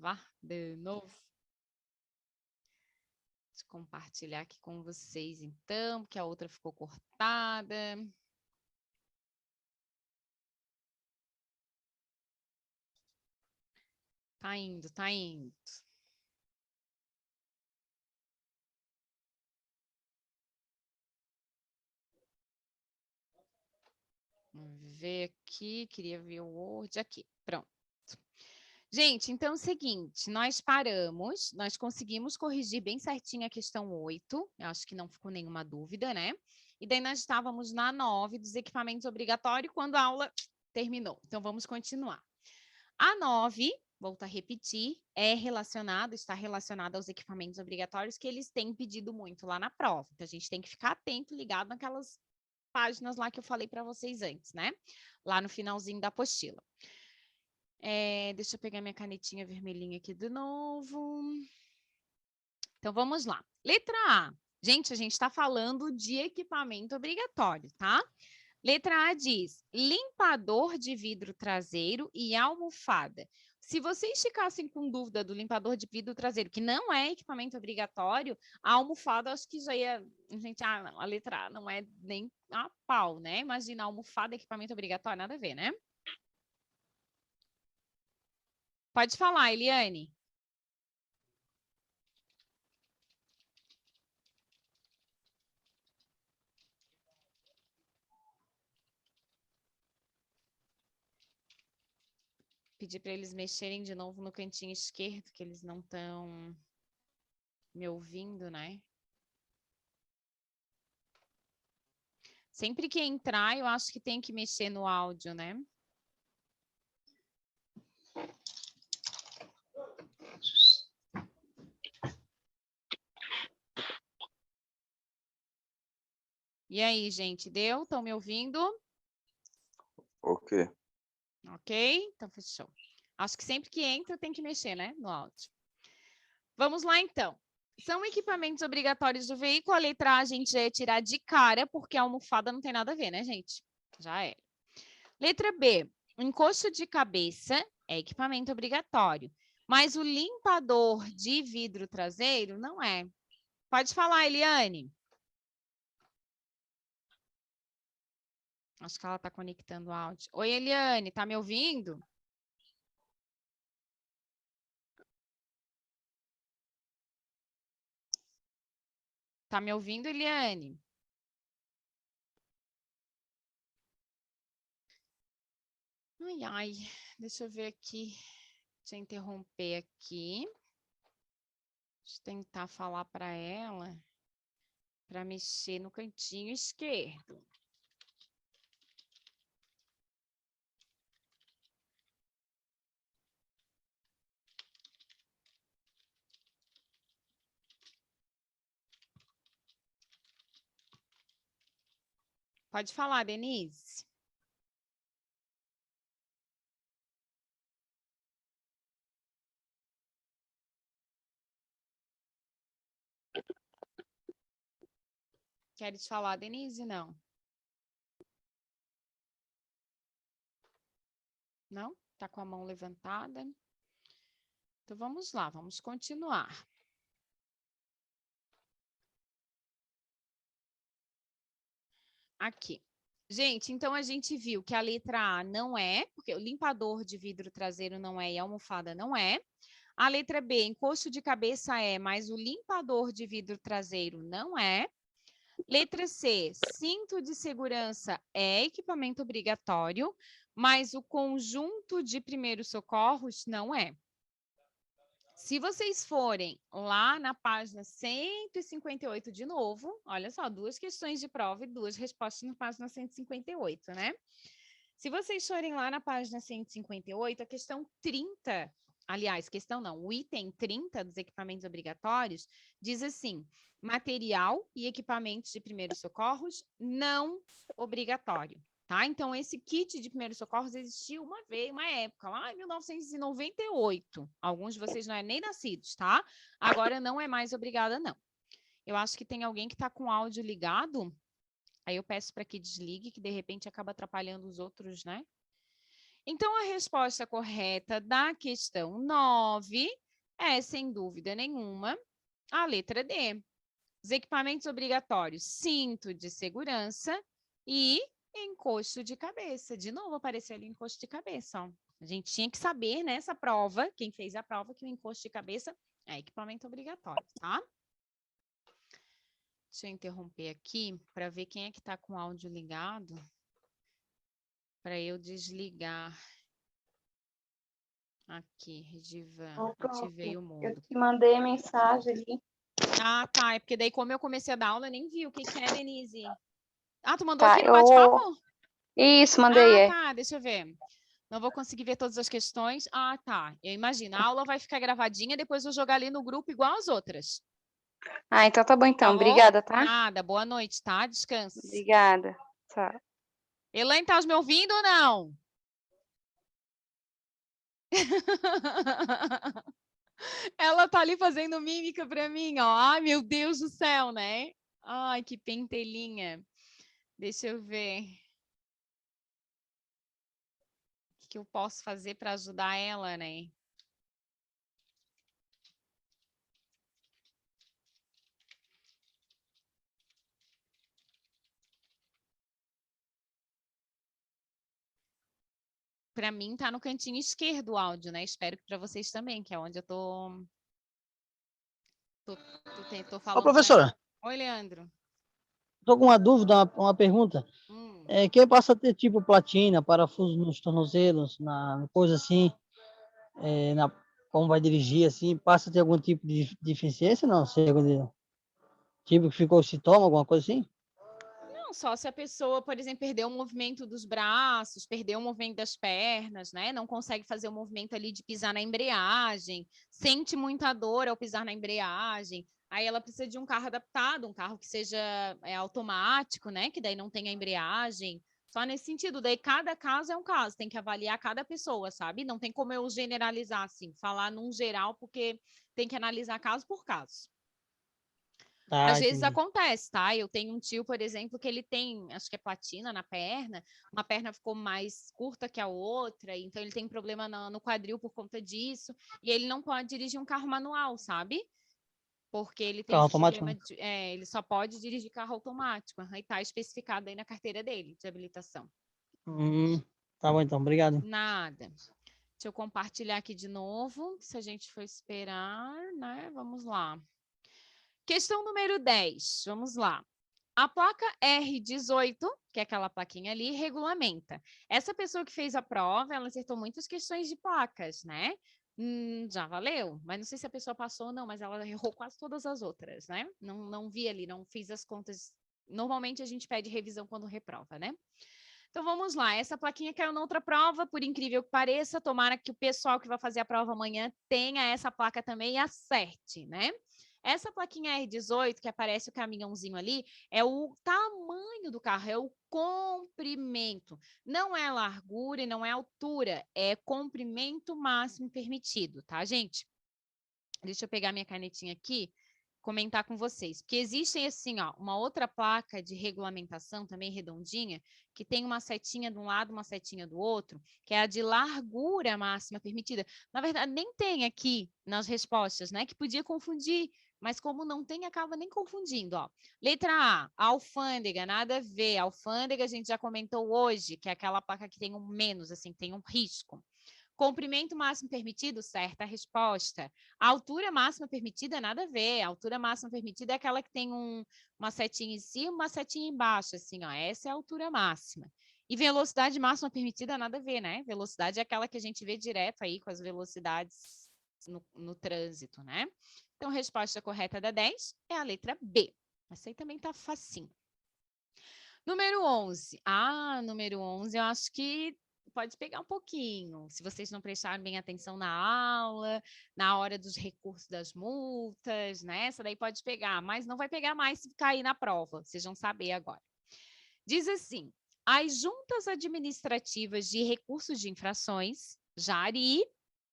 gravar de novo. Deixa eu compartilhar aqui com vocês, então, porque a outra ficou cortada. Tá indo, tá indo. Vamos ver aqui, queria ver o Word aqui, pronto. Gente, então é o seguinte, nós paramos, nós conseguimos corrigir bem certinho a questão 8, eu acho que não ficou nenhuma dúvida, né? E daí nós estávamos na 9 dos equipamentos obrigatórios quando a aula terminou. Então vamos continuar. A 9, volto a repetir, está relacionada aos equipamentos obrigatórios que eles têm pedido muito lá na prova. Então a gente tem que ficar atento, ligado naquelas páginas lá que eu falei para vocês antes, né? Lá no finalzinho da apostila. Deixa eu pegar minha canetinha vermelhinha aqui de novo. Então, vamos lá. Letra A. Gente, a gente está falando de equipamento obrigatório, tá? Letra A diz, limpador de vidro traseiro e almofada. Se vocês ficassem com dúvida do limpador de vidro traseiro, que não é equipamento obrigatório, a almofada, acho que já ia... Gente, a letra A não é nem a pau, né? Imagina, a almofada, equipamento obrigatório, nada a ver, né? Pode falar, Eliane. Pedir para eles mexerem de novo no cantinho esquerdo, que eles não estão me ouvindo, né? Sempre que entrar, eu acho que tem que mexer no áudio, né? E aí, gente, deu? Estão me ouvindo? Ok. Ok? Então, fechou. Acho que sempre que entra tem que mexer, né? No áudio. Vamos lá, então. São equipamentos obrigatórios do veículo. A letra A a gente já ia tirar de cara, porque a almofada não tem nada a ver, né, gente? Já é. Letra B. Encosto de cabeça é equipamento obrigatório. Mas o limpador de vidro traseiro não é. Pode falar, Eliane. Acho que ela está conectando o áudio. Oi, Eliane, tá me ouvindo? Tá me ouvindo, Eliane? Ai, ai, deixa eu ver aqui. Deixa eu interromper aqui. Deixa eu tentar falar para ela para mexer no cantinho esquerdo. Pode falar, Denise. Queres falar, Denise? Não. Não? Tá com a mão levantada? Então, vamos lá, vamos continuar. Aqui. Gente, então a gente viu que a letra A não é, porque o limpador de vidro traseiro não é e a almofada não é. A letra B, encosto de cabeça é, mas o limpador de vidro traseiro não é. Letra C, cinto de segurança é equipamento obrigatório, mas o conjunto de primeiros socorros não é. Se vocês forem lá na página 158 de novo, olha só, 2 questões de prova e 2 respostas na página 158, né? Se vocês forem lá na página 158, a questão 30, aliás, questão não, o item 30 dos equipamentos obrigatórios diz assim, material e equipamentos de primeiros socorros não obrigatório. Tá? Então, esse kit de primeiros socorros existiu uma vez, uma época, lá em 1998. Alguns de vocês não eram nem nascidos, tá? Agora não é mais obrigada, não. Eu acho que tem alguém que está com o áudio ligado. Aí eu peço para que desligue, que de repente acaba atrapalhando os outros, né? Então, a resposta correta da questão 9 é, sem dúvida nenhuma, a letra D. Os equipamentos obrigatórios, cinto de segurança e encosto de cabeça. De novo, apareceu ali encosto de cabeça. Ó. A gente tinha que saber nessa prova, quem fez a prova, que o encosto de cabeça é equipamento obrigatório, tá? Deixa eu interromper aqui para ver quem é que está com o áudio ligado, para eu desligar. Aqui, Redivan, ativei o mudo. Eu te mandei a mensagem ali. Ah, tá. É porque daí, como eu comecei a dar aula, eu nem vi o que é, Denise. Ah, tu mandou Tá, aqui no bate-papo? Isso, mandei, Tá. Deixa eu ver. Não vou conseguir ver todas as questões. Ah, tá. Eu imagino. A aula vai ficar gravadinha, depois eu vou jogar ali no grupo igual as outras. Ah, então tá bom então. Tá bom? Obrigada, tá? Nada. Boa noite, tá? Descanse. Obrigada. Tchau. Elaine, tá me ouvindo ou não? Ela tá ali fazendo mímica pra mim, ó. Ai, meu Deus do céu, né? Ai, que pentelinha. Deixa eu ver. O que eu posso fazer para ajudar ela, né? Para mim tá no cantinho esquerdo o áudio, né? Espero que para vocês também, que é onde eu tô falando. Ô, professora. Oi, Leandro. Tô com uma dúvida, uma pergunta. Quem passa a ter tipo platina, parafuso nos tornozelos, coisa assim, como vai dirigir assim, passa a ter algum tipo de deficiência? Não, sei, tipo que ficou sintoma, alguma coisa assim? Não, só se a pessoa, por exemplo, perdeu o movimento dos braços, perdeu o movimento das pernas, né? Não consegue fazer o movimento ali de pisar na embreagem, sente muita dor ao pisar na embreagem. Aí ela precisa de um carro adaptado, um carro que seja automático, né? Que daí não tenha embreagem. Só nesse sentido, daí cada caso é um caso, tem que avaliar cada pessoa, sabe? Não tem como eu generalizar assim, falar num geral, porque tem que analisar caso por caso. Às vezes Entendi. acontece, tá? Eu tenho um tio, por exemplo, que ele tem, acho que é platina na perna, uma perna ficou mais curta que a outra, então ele tem problema no quadril por conta disso, e ele não pode dirigir um carro manual, sabe? Porque ele tem Carro esse automático, problema né? ele só pode dirigir carro automático, e tá especificado aí na carteira dele, de habilitação. Tá bom então, obrigado. Nada. Deixa eu compartilhar aqui de novo, se a gente for esperar, né? Vamos lá. Questão número 10, vamos lá. A placa R18, que é aquela plaquinha ali, regulamenta. Essa pessoa que fez a prova, ela acertou muitas questões de placas, né? Já valeu, mas não sei se a pessoa passou ou não, mas ela errou quase todas as outras, né? Não vi ali, não fiz as contas. Normalmente a gente pede revisão quando reprova, né? Então vamos lá, essa plaquinha caiu na outra prova, por incrível que pareça, tomara que o pessoal que vai fazer a prova amanhã tenha essa placa também e acerte, né? Essa plaquinha R18, que aparece o caminhãozinho ali, é o tamanho do carro, é o comprimento. Não é largura e não é altura, é comprimento máximo permitido, tá, gente? Deixa eu pegar minha canetinha aqui, comentar com vocês. Porque existe, assim, ó, uma outra placa de regulamentação, também redondinha, que tem uma setinha de um lado, uma setinha do outro, que é a de largura máxima permitida. Na verdade, nem tem aqui nas respostas, né? Que podia confundir, mas como não tem, acaba nem confundindo, ó. Letra A, alfândega, nada a ver. Alfândega a gente já comentou hoje, que é aquela placa que tem um menos, assim, tem um risco. Comprimento máximo permitido, certa resposta. A altura máxima permitida, nada a ver. A altura máxima permitida é aquela que tem uma setinha em cima, uma setinha embaixo, assim, ó. Essa é a altura máxima. E velocidade máxima permitida, nada a ver, né? Velocidade é aquela que a gente vê direto aí com as velocidades no trânsito, né? Então, a resposta correta da 10 é a letra B. Essa aí também tá facinho. Número 11. Número 11, eu acho que pode pegar um pouquinho, se vocês não prestarem bem atenção na aula, na hora dos recursos das multas, né? Essa daí pode pegar, mas não vai pegar mais se cair na prova, vocês vão saber agora. Diz assim, as juntas administrativas de recursos de infrações, JARI,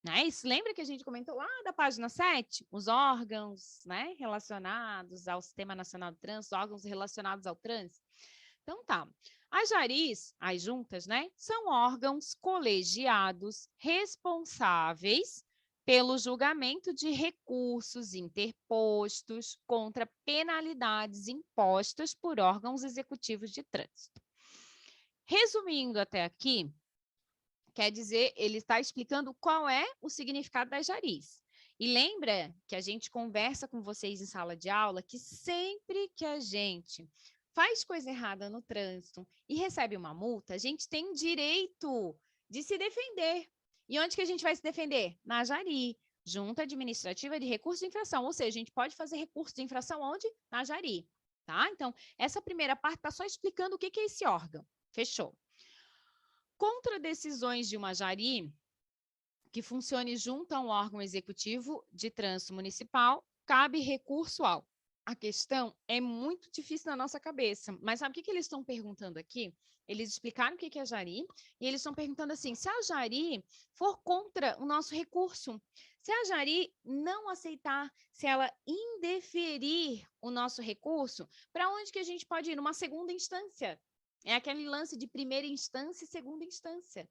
né? Isso lembra que a gente comentou lá da página 7? Os órgãos, né, relacionados ao Sistema Nacional de Trânsito, órgãos relacionados ao trânsito. Então tá. As jaris, as juntas, né, são órgãos colegiados responsáveis pelo julgamento de recursos interpostos contra penalidades impostas por órgãos executivos de trânsito. Resumindo até aqui, quer dizer, ele está explicando qual é o significado das jaris. E lembra que a gente conversa com vocês em sala de aula que sempre que a gente faz coisa errada no trânsito e recebe uma multa, a gente tem direito de se defender. E onde que a gente vai se defender? Na jari, Junta Administrativa de Recursos de Infração. Ou seja, a gente pode fazer recurso de infração onde? Na jari. Tá? Então, essa primeira parte está só explicando o que é esse órgão. Fechou. Contra decisões de uma jari que funcione junto a um órgão executivo de trânsito municipal, cabe recurso ao. A questão é muito difícil na nossa cabeça, mas sabe o que eles estão perguntando aqui? Eles explicaram o que é a jari e eles estão perguntando assim, se a jari for contra o nosso recurso, se a jari não aceitar, se ela indeferir o nosso recurso, para onde que a gente pode ir? Numa segunda instância. É aquele lance de primeira instância e segunda instância.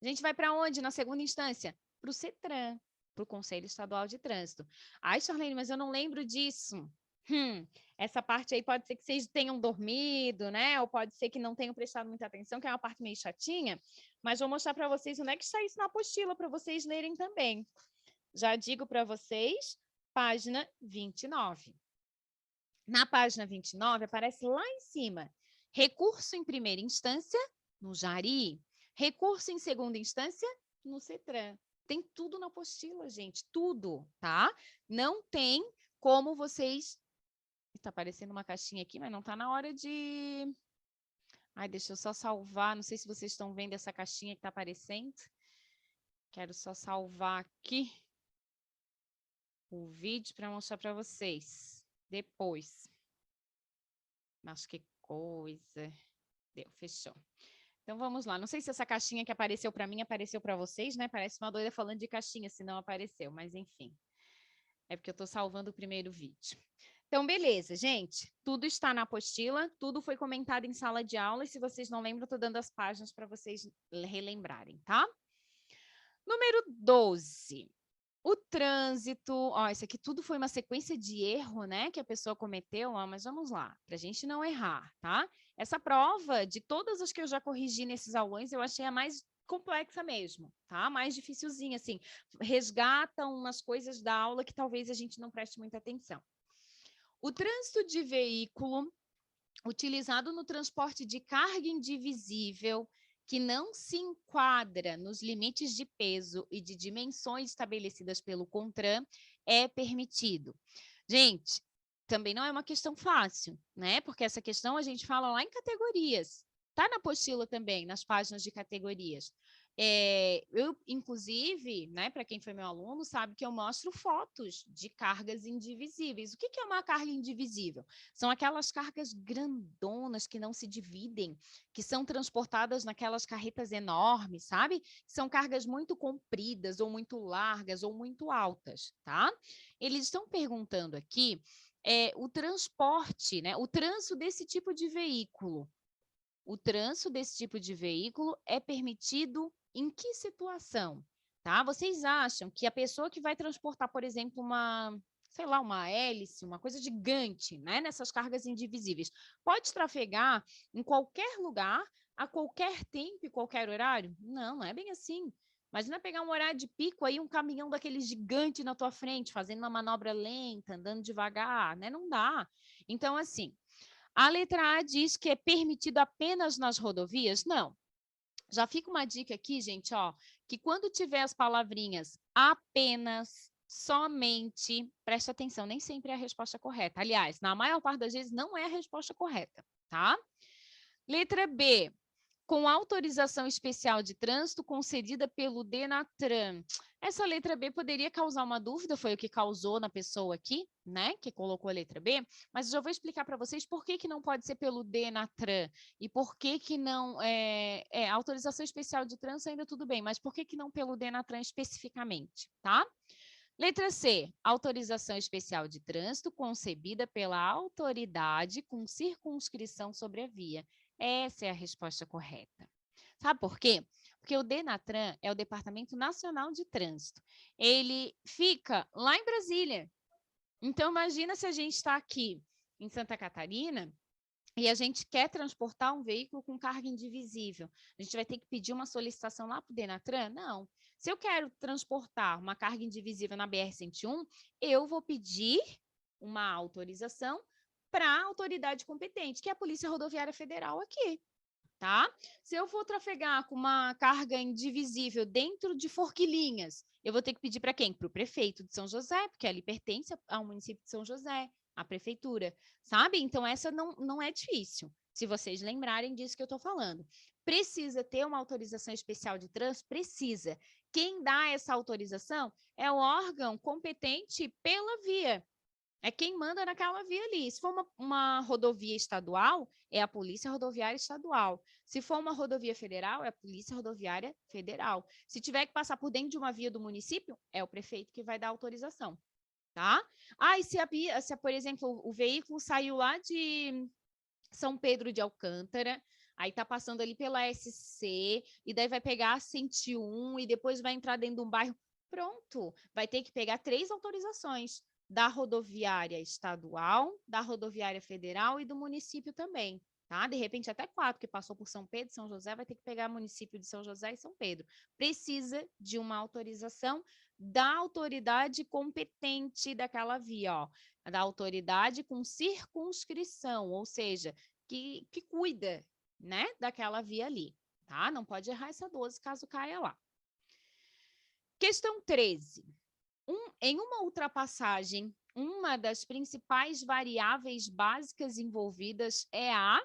A gente vai para onde na segunda instância? Para o CETRAN, para o Conselho Estadual de Trânsito. Ai, Charlene, mas eu não lembro disso. Essa parte aí pode ser que vocês tenham dormido, né? Ou pode ser que não tenham prestado muita atenção, que é uma parte meio chatinha. Mas vou mostrar para vocês onde é que está isso na apostila, para vocês lerem também. Já digo para vocês, página 29. Na página 29, aparece lá em cima, recurso em primeira instância, no jari. Recurso em segunda instância, no CETRAN. Tem tudo na apostila, gente, tudo, tá? Não tem como vocês... Está aparecendo uma caixinha aqui, mas não está na hora de... Ai, deixa eu só salvar, não sei se vocês estão vendo essa caixinha que está aparecendo. Quero só salvar aqui o vídeo para mostrar para vocês depois. Mas que coisa. Deu, fechou. Então, vamos lá. Não sei se essa caixinha que apareceu para mim apareceu para vocês, né? Parece uma doida falando de caixinha, se não apareceu, mas enfim. É porque eu estou salvando o primeiro vídeo. Então, beleza, gente. Tudo está na apostila, tudo foi comentado em sala de aula, e se vocês não lembram, eu estou dando as páginas para vocês relembrarem, tá? Número 12. O trânsito, ó, isso aqui tudo foi uma sequência de erro, né, que a pessoa cometeu, ó, mas vamos lá, para a gente não errar, tá? Essa prova, de todas as que eu já corrigi nesses aulões, eu achei a mais complexa mesmo, tá? Mais dificilzinha, assim, resgata umas coisas da aula que talvez a gente não preste muita atenção. O trânsito de veículo utilizado no transporte de carga indivisível que não se enquadra nos limites de peso e de dimensões estabelecidas pelo CONTRAN é permitido. Gente, também não é uma questão fácil, né? Porque essa questão a gente fala lá em categorias. Está na apostila também, nas páginas de categorias. Eu, inclusive, né, para quem foi meu aluno, sabe que eu mostro fotos de cargas indivisíveis. O que é uma carga indivisível? São aquelas cargas grandonas que não se dividem, que são transportadas naquelas carretas enormes, sabe? São cargas muito compridas, ou muito largas, ou muito altas, tá? Eles estão perguntando aqui o transporte, né? O trânsito desse tipo de veículo. O trânsito desse tipo de veículo é permitido em que situação? Tá? Vocês acham que a pessoa que vai transportar, por exemplo, sei lá, uma hélice, uma coisa gigante, né, nessas cargas indivisíveis, pode trafegar em qualquer lugar, a qualquer tempo e qualquer horário? Não, não é bem assim. Imagina pegar um horário de pico aí, um caminhão daquele gigante na tua frente, fazendo uma manobra lenta, andando devagar, né? Não dá. Então, assim, a letra A diz que é permitido apenas nas rodovias? Não. Já fica uma dica aqui, gente, ó, que quando tiver as palavrinhas apenas, somente, preste atenção, nem sempre é a resposta correta. Aliás, na maior parte das vezes não é a resposta correta, tá? Letra B. Com autorização especial de trânsito concedida pelo DENATRAN. Essa letra B poderia causar uma dúvida, foi o que causou na pessoa aqui, né, que colocou a letra B, mas eu já vou explicar para vocês por que não pode ser pelo DENATRAN e por que não autorização especial de trânsito ainda tudo bem, mas por que não pelo DENATRAN especificamente, tá? Letra C, autorização especial de trânsito concebida pela autoridade com circunscrição sobre a via. Essa é a resposta correta. Sabe por quê? Porque o DENATRAN é o Departamento Nacional de Trânsito. Ele fica lá em Brasília. Então, imagina se a gente está aqui em Santa Catarina e a gente quer transportar um veículo com carga indivisível. A gente vai ter que pedir uma solicitação lá para o DENATRAN? Não. Se eu quero transportar uma carga indivisível na BR-101, eu vou pedir uma autorização para a autoridade competente, que é a Polícia Rodoviária Federal aqui. Tá? Se eu for trafegar com uma carga indivisível dentro de Forquilinhas, eu vou ter que pedir para quem? Para o prefeito de São José, porque ali pertence ao município de São José, à prefeitura, sabe? Então, essa não é difícil, se vocês lembrarem disso que eu estou falando. Precisa ter uma autorização especial de trânsito? Precisa. Quem dá essa autorização é o órgão competente pela via. É quem manda naquela via ali. Se for uma rodovia estadual, é a Polícia Rodoviária Estadual. Se for uma rodovia federal, é a Polícia Rodoviária Federal. Se tiver que passar por dentro de uma via do município, é o prefeito que vai dar autorização, tá? E se por exemplo, o veículo saiu lá de São Pedro de Alcântara, aí tá passando ali pela SC, e daí vai pegar a 101, e depois vai entrar dentro de um bairro, pronto, vai ter que pegar 3 autorizações, da rodoviária estadual, da rodoviária federal e do município também, tá? De repente até 4, porque passou por São Pedro e São José, vai ter que pegar município de São José e São Pedro. Precisa de uma autorização da autoridade competente daquela via, ó, da autoridade com circunscrição, ou seja, que cuida, né, daquela via ali, tá? Não pode errar essa 12 caso caia lá. Questão 13. Em uma ultrapassagem, uma das principais variáveis básicas envolvidas é a...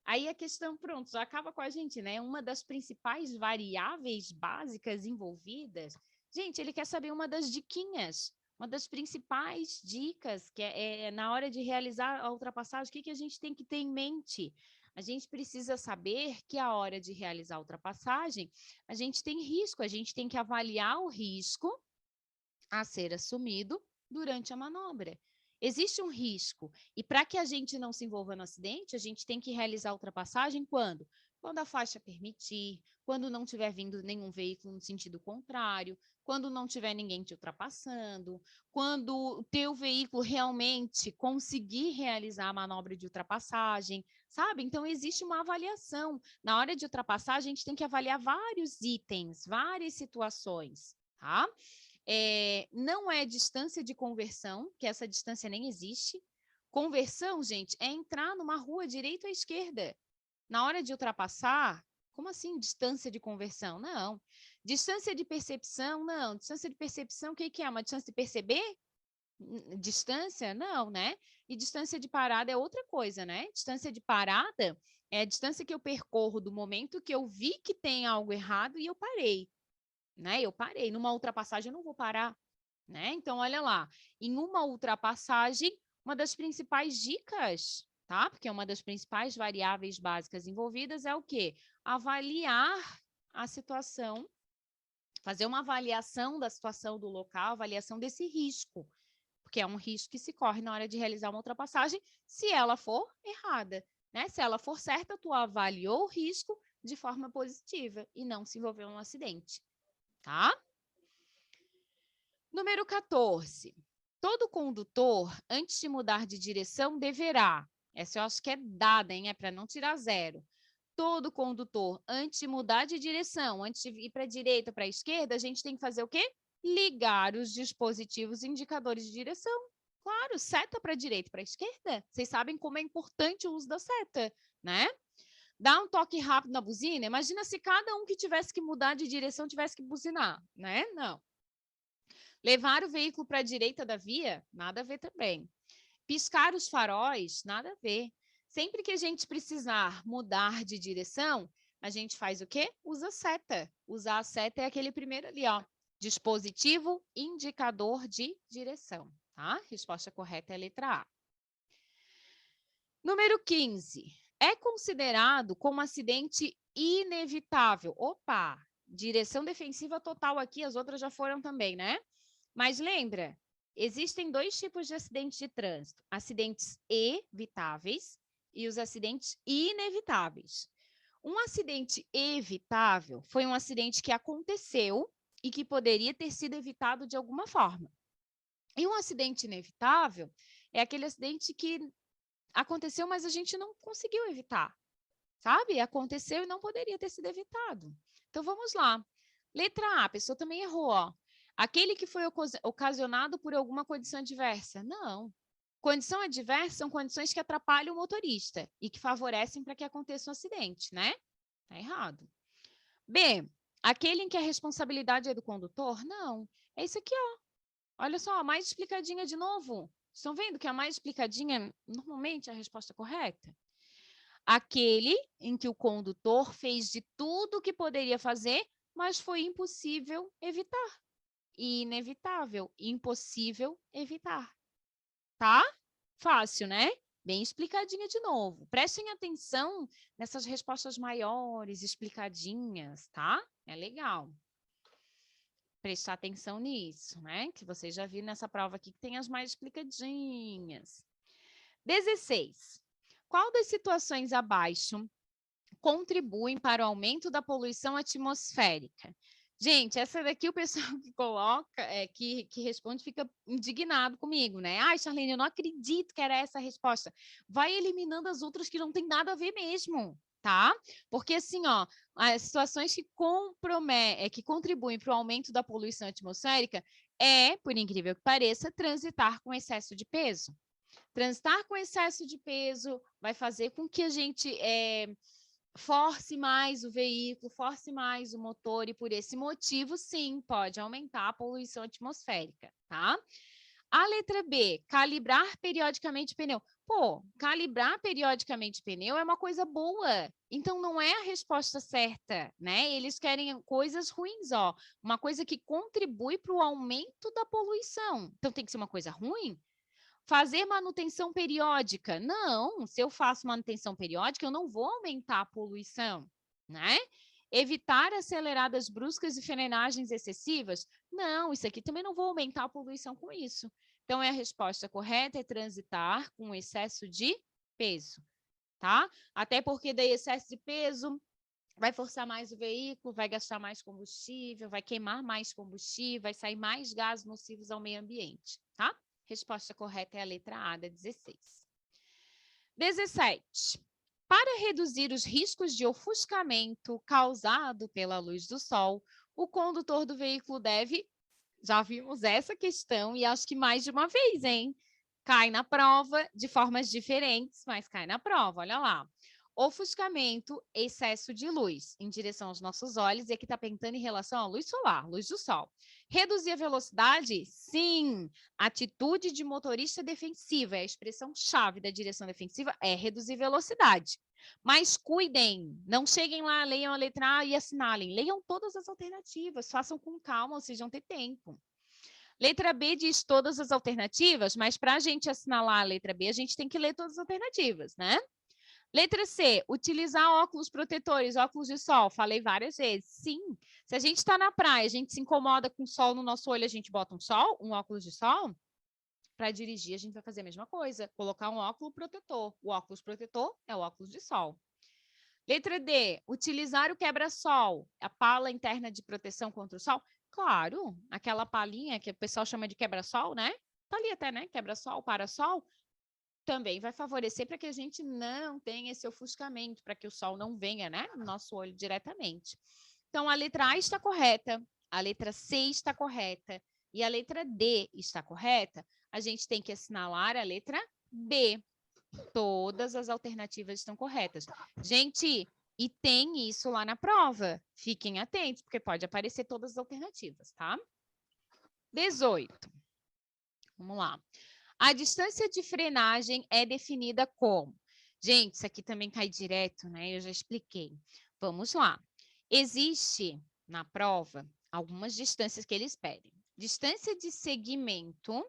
Aí a questão, pronto, já acaba com a gente, né? Uma das principais variáveis básicas envolvidas. Gente, ele quer saber uma das diquinhas, uma das principais dicas, que é na hora de realizar a ultrapassagem, o que a gente tem que ter em mente? A gente precisa saber que a hora de realizar a ultrapassagem, a gente tem risco, a gente tem que avaliar o risco a ser assumido durante a manobra. Existe um risco, e para que a gente não se envolva no acidente, a gente tem que realizar a ultrapassagem quando? Quando a faixa permitir, quando não tiver vindo nenhum veículo no sentido contrário, quando não tiver ninguém te ultrapassando, quando o teu veículo realmente conseguir realizar a manobra de ultrapassagem, sabe? Então, existe uma avaliação. Na hora de ultrapassar, a gente tem que avaliar vários itens, várias situações, tá? Não é distância de conversão, que essa distância nem existe. Conversão, gente, é entrar numa rua direita ou esquerda. Na hora de ultrapassar, como assim distância de conversão? Não. Distância de percepção, não. Distância de percepção, o que é? Uma distância de perceber? Distância? Não, né? E distância de parada é outra coisa, né? Distância de parada é a distância que eu percorro do momento que eu vi que tem algo errado e eu parei. Né? Eu parei. Numa ultrapassagem eu não vou parar, né? Então, olha lá, em uma ultrapassagem, uma das principais dicas, tá? Porque uma das principais variáveis básicas envolvidas é o quê? Avaliar a situação, fazer uma avaliação da situação do local, avaliação desse risco, porque é um risco que se corre na hora de realizar uma ultrapassagem, se ela for errada, né? Se ela for certa, tu avaliou o risco de forma positiva e não se envolveu num acidente. Tá? Número 14. Todo condutor, antes de mudar de direção, deverá... Essa eu acho que é dada, hein? É para não tirar 0. Todo condutor, antes de mudar de direção, antes de ir para a direita ou para a esquerda, a gente tem que fazer o quê? Ligar os dispositivos indicadores de direção. Claro, seta para a direita e para a esquerda. Vocês sabem como é importante o uso da seta, né? Dá um toque rápido na buzina, imagina se cada um que tivesse que mudar de direção tivesse que buzinar, né? Não. Levar o veículo para a direita da via, nada a ver também. Piscar os faróis, nada a ver. Sempre que a gente precisar mudar de direção, a gente faz o quê? Usa a seta. Usar a seta é aquele primeiro ali, ó. Dispositivo indicador de direção, tá? Resposta correta é a letra A. Número 15. É considerado como acidente inevitável. Opa, direção defensiva total aqui, as outras já foram também, né? Mas lembra, existem 2 tipos de acidentes de trânsito. Acidentes evitáveis e os acidentes inevitáveis. Um acidente evitável foi um acidente que aconteceu e que poderia ter sido evitado de alguma forma. E um acidente inevitável é aquele acidente que aconteceu, mas a gente não conseguiu evitar, sabe? Aconteceu e não poderia ter sido evitado. Então, vamos lá. Letra A, a pessoa também errou, ó. Aquele que foi ocasionado por alguma condição adversa. Não. Condição adversa são condições que atrapalham o motorista e que favorecem para que aconteça um acidente, né? Tá errado. B, aquele em que a responsabilidade é do condutor? Não. É isso aqui, ó. Olha só, mais explicadinha de novo. Estão vendo que a mais explicadinha, normalmente, é a resposta correta? Aquele em que o condutor fez de tudo o que poderia fazer, mas foi impossível evitar. Inevitável, impossível evitar. Tá? Fácil, né? Bem explicadinha de novo. Prestem atenção nessas respostas maiores, explicadinhas, tá? É legal prestar atenção nisso, né? Que vocês já viram nessa prova aqui que tem as mais explicadinhas. 16. Qual das situações abaixo contribuem para o aumento da poluição atmosférica? Gente, essa daqui o pessoal que coloca, que responde, fica indignado comigo, né? Ai, Charlene, eu não acredito que era essa a resposta. Vai eliminando as outras que não tem nada a ver mesmo, tá? Porque assim, ó, as situações que contribuem para o aumento da poluição atmosférica é, por incrível que pareça, transitar com excesso de peso. Transitar com excesso de peso vai fazer com que a gente force mais o veículo, force mais o motor, e por esse motivo, sim, pode aumentar a poluição atmosférica, tá? A letra B, calibrar periodicamente pneu. Pô, calibrar periodicamente pneu é uma coisa boa, então não é a resposta certa, né? Eles querem coisas ruins, ó, uma coisa que contribui para o aumento da poluição. Então tem que ser uma coisa ruim? Fazer manutenção periódica. Não, se eu faço manutenção periódica, eu não vou aumentar a poluição, né? Evitar aceleradas bruscas e frenagens excessivas. Não, isso aqui também não vou aumentar a poluição com isso. Então, a resposta correta é transitar com excesso de peso, tá? Até porque daí excesso de peso vai forçar mais o veículo, vai gastar mais combustível, vai queimar mais combustível, vai sair mais gases nocivos ao meio ambiente, tá? Resposta correta é a letra A, da 16. 17. Para reduzir os riscos de ofuscamento causado pela luz do sol, o condutor do veículo deve... Já vimos essa questão e acho que mais de uma vez, hein? Cai na prova de formas diferentes, mas cai na prova, olha lá. Ofuscamento, excesso de luz em direção aos nossos olhos, e aqui está pintando em relação à luz solar, luz do sol. Reduzir a velocidade? Sim. Atitude de motorista defensiva, é a expressão-chave da direção defensiva, é reduzir velocidade. Mas cuidem, não cheguem lá, leiam a letra A e assinalem. Leiam todas as alternativas, façam com calma, vocês vão ter tempo. Letra B diz todas as alternativas, mas para a gente assinalar a letra B, a gente tem que ler todas as alternativas, né? Letra C, utilizar óculos protetores, óculos de sol. Falei várias vezes. Sim, se a gente está na praia, a gente se incomoda com o sol no nosso olho, a gente bota um óculos de sol. Para dirigir, a gente vai fazer a mesma coisa, colocar um óculos protetor. O óculos protetor é o óculos de sol. Letra D, utilizar o quebra-sol, a pala interna de proteção contra o sol. Claro, aquela palinha que o pessoal chama de quebra-sol, né? Tá ali até, né? Quebra-sol, para-sol. Também vai favorecer para que a gente não tenha esse ofuscamento, para que o sol não venha, né, no nosso olho diretamente. Então, a letra A está correta, a letra C está correta e a letra D está correta. A gente tem que assinalar a letra B. Todas as alternativas estão corretas. Gente, e tem isso lá na prova. Fiquem atentos, porque pode aparecer todas as alternativas, tá? 18. Vamos lá. A distância de frenagem é definida como... Gente, isso aqui também cai direto, né? Eu já expliquei. Vamos lá. Existe, na prova, algumas distâncias que eles pedem. Distância de seguimento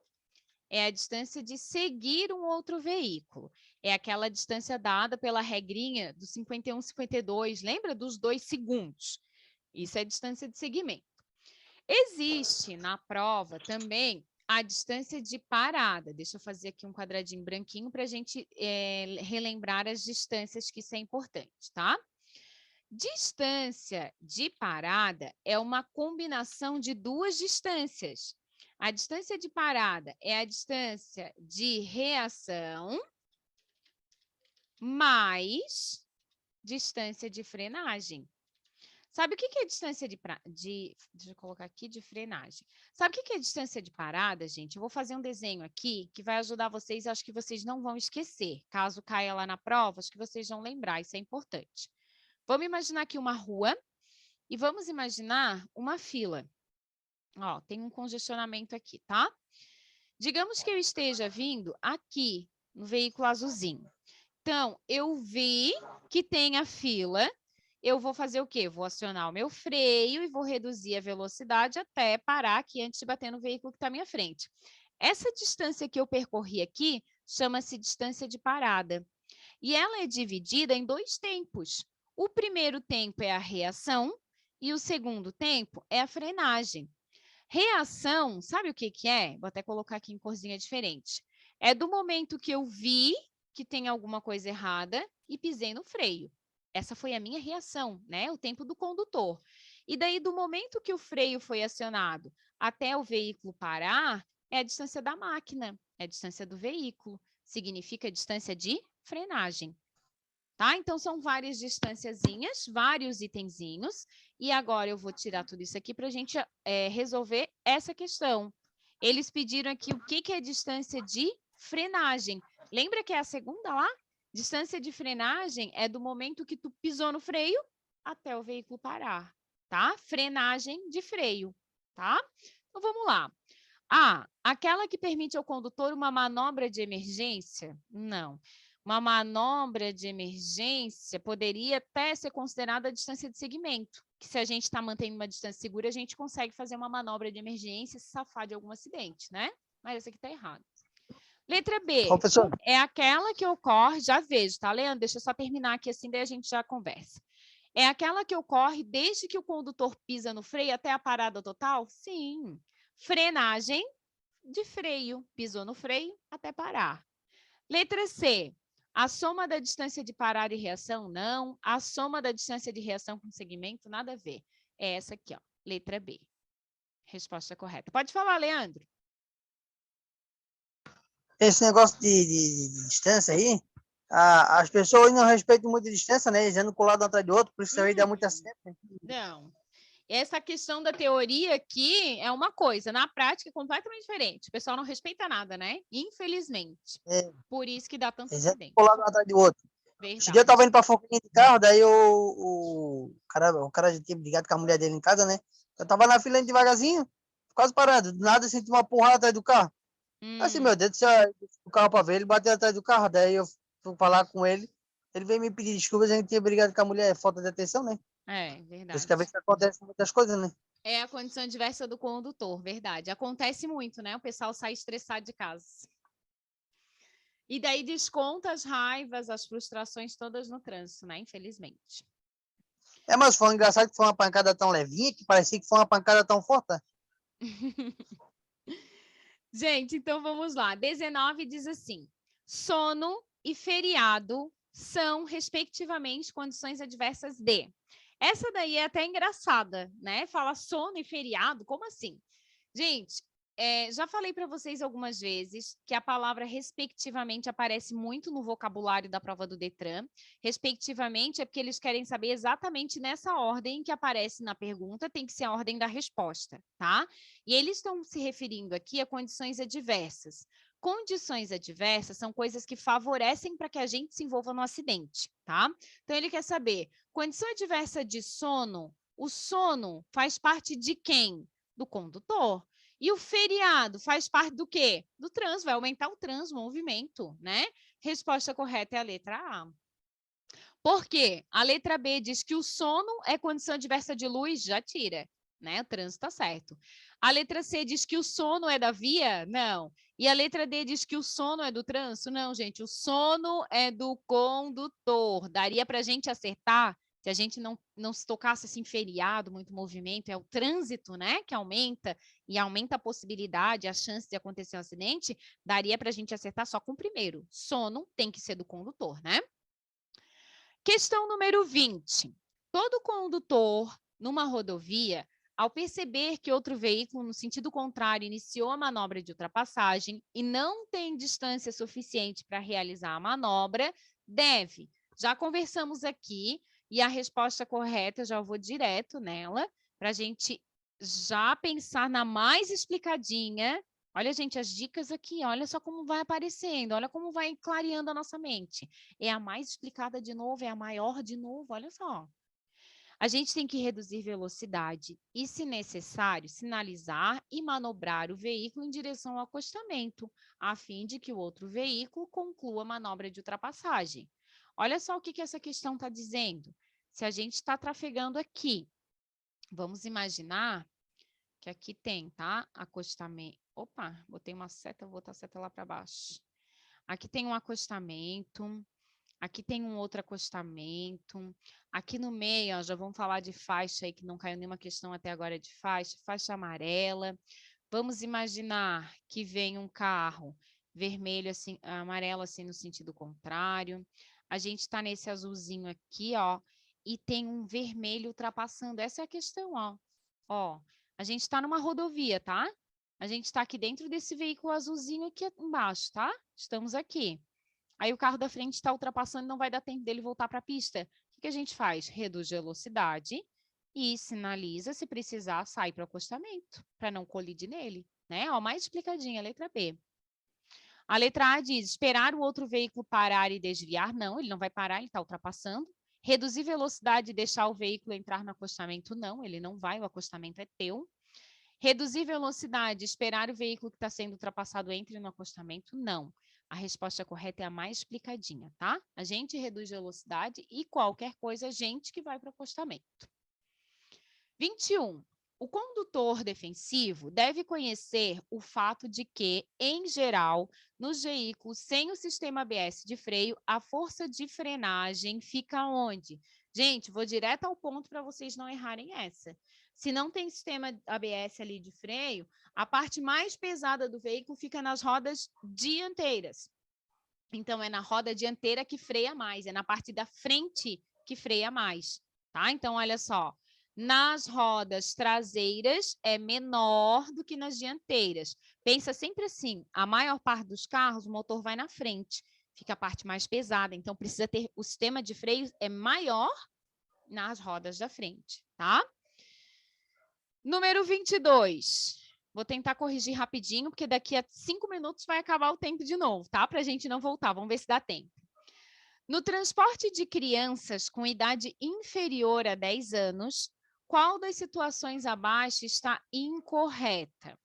é a distância de seguir um outro veículo. É aquela distância dada pela regrinha do 51, 52. Lembra dos 2 segundos? Isso é distância de seguimento. Existe, na prova, também a distância de parada. Deixa eu fazer aqui um quadradinho branquinho para a gente relembrar as distâncias, que isso é importante, tá? Distância de parada é uma combinação de duas distâncias. A distância de parada é a distância de reação mais distância de frenagem. Sabe o que é distância deixa eu colocar aqui, de frenagem. Sabe o que é distância de parada, gente? Eu vou fazer um desenho aqui que vai ajudar vocês, acho que vocês não vão esquecer. Caso caia lá na prova, acho que vocês vão lembrar, isso é importante. Vamos imaginar aqui uma rua e vamos imaginar uma fila. Ó, tem um congestionamento aqui, tá? Digamos que eu esteja vindo aqui no veículo azulzinho. Então, eu vi que tem a fila, eu vou fazer o quê? Vou acionar o meu freio e vou reduzir a velocidade até parar aqui antes de bater no veículo que está à minha frente. Essa distância que eu percorri aqui chama-se distância de parada. E ela é dividida em dois tempos. O primeiro tempo é a reação e o segundo tempo é a frenagem. Reação, sabe o que é? Vou até colocar aqui em corzinha diferente. É do momento que eu vi que tem alguma coisa errada e pisei no freio. Essa foi a minha reação, né? O tempo do condutor. E daí, do momento que o freio foi acionado até o veículo parar, é a distância da máquina, é a distância do veículo. Significa distância de frenagem. Tá? Então, são várias distânciazinhas, vários itenzinhos. E agora eu vou tirar tudo isso aqui para a gente resolver essa questão. Eles pediram aqui o que é distância de frenagem. Lembra que é a segunda lá? Distância de frenagem é do momento que tu pisou no freio até o veículo parar, tá? Frenagem de freio, tá? Então, vamos lá. Aquela que permite ao condutor uma manobra de emergência? Não. Uma manobra de emergência poderia até ser considerada a distância de segmento, que se a gente está mantendo uma distância segura, a gente consegue fazer uma manobra de emergência e se safar de algum acidente, né? Mas essa aqui está errada. Letra B, Professor, é aquela que ocorre, já vejo, tá, Leandro? Deixa eu só terminar aqui, assim, daí a gente já conversa. É aquela que ocorre desde que o condutor pisa no freio até a parada total? Sim. Frenagem de freio, pisou no freio até parar. Letra C, a soma da distância de parada e reação? Não. A soma da distância de reação com segmento? Nada a ver. É essa aqui, ó, letra B. Resposta correta. Pode falar, Leandro. esse negócio de distância aí, as pessoas não respeitam muito a distância, né? Eles andam colado um atrás do outro, por isso aí dá muito acidente. Né? Não. Essa questão da teoria aqui é uma coisa, na prática é completamente diferente. O pessoal não respeita nada, né? Infelizmente. Por isso que dá tanto Eles acidente. andam colado um atrás do outro. Verdade. Esse dia eu tava indo pra Foquinha de carro, daí o cara já tinha brigado com a mulher dele em casa, né? Eu tava na fila indo devagarzinho, quase parando. Do nada eu senti uma porrada atrás do carro. Assim, meu Deus do céu, o carro pra ver, ele bateu atrás do carro, daí eu fui falar com ele. Ele veio me pedir desculpas, a gente tinha brigado com a mulher, falta de atenção, né? É, Por verdade. isso que às vezes acontece muitas coisas, né? É a condição diversa do condutor, verdade. Acontece muito, né? O pessoal sai estressado de casa. E daí desconta as raivas, as frustrações todas no trânsito, né? Infelizmente. Mas foi engraçado que foi uma pancada tão levinha que parecia que foi uma pancada tão forte. Gente, então vamos lá. 19 diz assim: sono e feriado são, respectivamente, condições adversas de. Essa daí é até engraçada, né? Fala sono e feriado, como assim? Gente, já falei para vocês algumas vezes que a palavra respectivamente aparece muito no vocabulário da prova do Detran. Respectivamente é porque eles querem saber exatamente nessa ordem que aparece na pergunta, tem que ser a ordem da resposta, tá? E eles estão se referindo aqui a condições adversas. Condições adversas são coisas que favorecem para que a gente se envolva no acidente, tá? Então, ele quer saber, condição adversa de sono, o sono faz parte de quem? Do condutor. E o feriado faz parte do quê? Do trânsito, vai aumentar o trânsito, o movimento, né? Resposta correta é a letra A. Por quê? A letra B diz que o sono é condição adversa de luz, já tira, né? O trânsito está certo. A letra C diz que o sono é da via? Não. E a letra D diz que o sono é do trânsito? Não, gente. O sono é do condutor. Daria para a gente acertar Se a gente não se tocasse assim, feriado, muito movimento, é o trânsito, né, que aumenta e aumenta a possibilidade, a chance de acontecer um acidente, daria para a gente acertar só com o primeiro. Sono tem que ser do condutor, né? Questão número 20. Todo condutor numa rodovia, ao perceber que outro veículo no sentido contrário iniciou a manobra de ultrapassagem e não tem distância suficiente para realizar a manobra, deve. Já conversamos aqui e a resposta correta, já vou direto nela, para a gente já pensar na mais explicadinha. Olha, gente, as dicas aqui, olha só como vai aparecendo, olha como vai clareando a nossa mente. É a mais explicada de novo, é a maior de novo, olha só. A gente tem que reduzir velocidade e, se necessário, sinalizar e manobrar o veículo em direção ao acostamento, a fim de que o outro veículo conclua a manobra de ultrapassagem. Olha só o que essa questão está dizendo. Se a gente está trafegando aqui, vamos imaginar que aqui tem, tá? Acostamento. Opa, botei uma seta, vou botar a seta lá para baixo. Aqui tem um acostamento, aqui tem um outro acostamento. Aqui no meio, ó, já vamos falar de faixa aí, que não caiu nenhuma questão até agora de faixa, faixa amarela. Vamos imaginar que vem um carro vermelho, assim, amarelo, assim, no sentido contrário. A gente está nesse azulzinho aqui, ó, e tem um vermelho ultrapassando. Essa é a questão, ó. Ó, a gente está numa rodovia, tá? A gente está aqui dentro desse veículo azulzinho aqui embaixo, tá? Estamos aqui. Aí o carro da frente está ultrapassando e não vai dar tempo dele voltar para a pista. O que a gente faz? Reduz a velocidade e sinaliza, se precisar, sai para o acostamento, para não colidir nele, né? Ó, mais explicadinha, a letra B. A letra A diz, esperar o outro veículo parar e desviar. Não, ele não vai parar, ele está ultrapassando. Reduzir velocidade e deixar o veículo entrar no acostamento. Não, ele não vai, o acostamento é teu. Reduzir velocidade, esperar o veículo que está sendo ultrapassado entre no acostamento? Não. A resposta correta é a mais explicadinha, tá? A gente reduz velocidade e qualquer coisa, a gente que vai para o acostamento. 21. O condutor defensivo deve conhecer o fato de que, em geral, nos veículos sem o sistema ABS de freio, a força de frenagem fica onde? Gente, vou direto ao ponto para vocês não errarem essa. Se não tem sistema ABS ali de freio, a parte mais pesada do veículo fica nas rodas dianteiras. Então, é na roda dianteira que freia mais, é na parte da frente que freia mais, tá? Então, olha só, nas rodas traseiras é menor do que nas dianteiras. Pensa sempre assim, a maior parte dos carros, o motor vai na frente, fica a parte mais pesada, então precisa ter, o sistema de freio é maior nas rodas da frente, tá? Número 22. Vou tentar corrigir rapidinho, porque daqui a 5 minutos vai acabar o tempo de novo, tá? Para a gente não voltar. Vamos ver se dá tempo. No transporte de crianças com idade inferior a 10 anos, qual das situações abaixo está incorreta?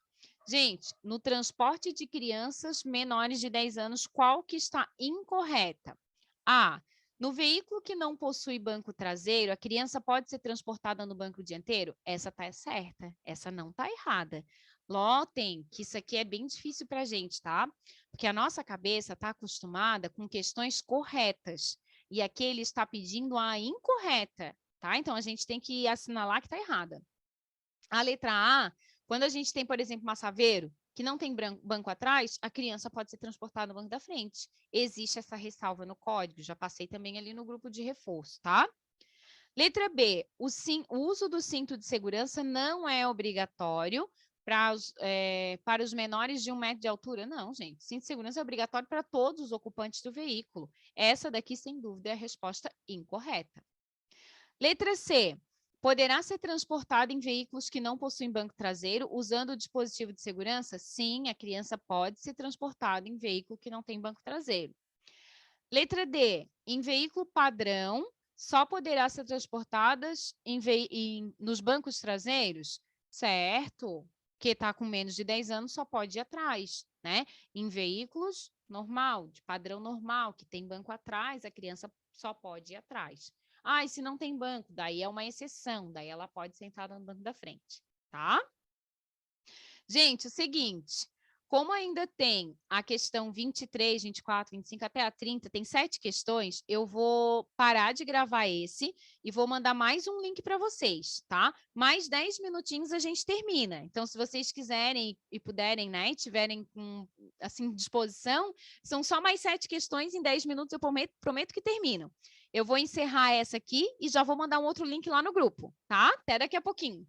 Gente, no transporte de crianças menores de 10 anos, qual que está incorreta? A. No veículo que não possui banco traseiro, a criança pode ser transportada no banco dianteiro? Essa está certa, essa não está errada. Notem que isso aqui é bem difícil para a gente, tá? Porque a nossa cabeça está acostumada com questões corretas. E aqui ele está pedindo a incorreta, tá? Então, a gente tem que assinalar que está errada. A letra A, quando a gente tem, por exemplo, uma Saveiro, que não tem banco atrás, a criança pode ser transportada no banco da frente. Existe essa ressalva no código, já passei também ali no grupo de reforço, tá? Letra B, o uso do cinto de segurança não é obrigatório para os menores de 1 metro de altura. Não, gente, cinto de segurança é obrigatório para todos os ocupantes do veículo. Essa daqui, sem dúvida, é a resposta incorreta. Letra C, poderá ser transportado em veículos que não possuem banco traseiro usando o dispositivo de segurança? Sim, a criança pode ser transportada em veículo que não tem banco traseiro. Letra D, em veículo padrão, só poderá ser transportadas nos bancos traseiros? Certo, que está com menos de 10 anos só pode ir atrás, né? Em veículos normal, de padrão normal, que tem banco atrás, a criança só pode ir atrás. Ah, e se não tem banco, daí é uma exceção, daí ela pode sentar no banco da frente, tá? Gente, o seguinte, Como ainda tem a questão 23, 24, 25 até a 30, tem 7 questões, eu vou parar de gravar esse e vou mandar mais um link para vocês, tá? Mais 10 minutinhos a gente termina. Então, se vocês quiserem e puderem, né, e tiverem com, assim, disposição, são só mais 7 questões em 10 minutos, eu prometo que terminam. Eu vou encerrar essa aqui e já vou mandar um outro link lá no grupo, tá? Até daqui a pouquinho.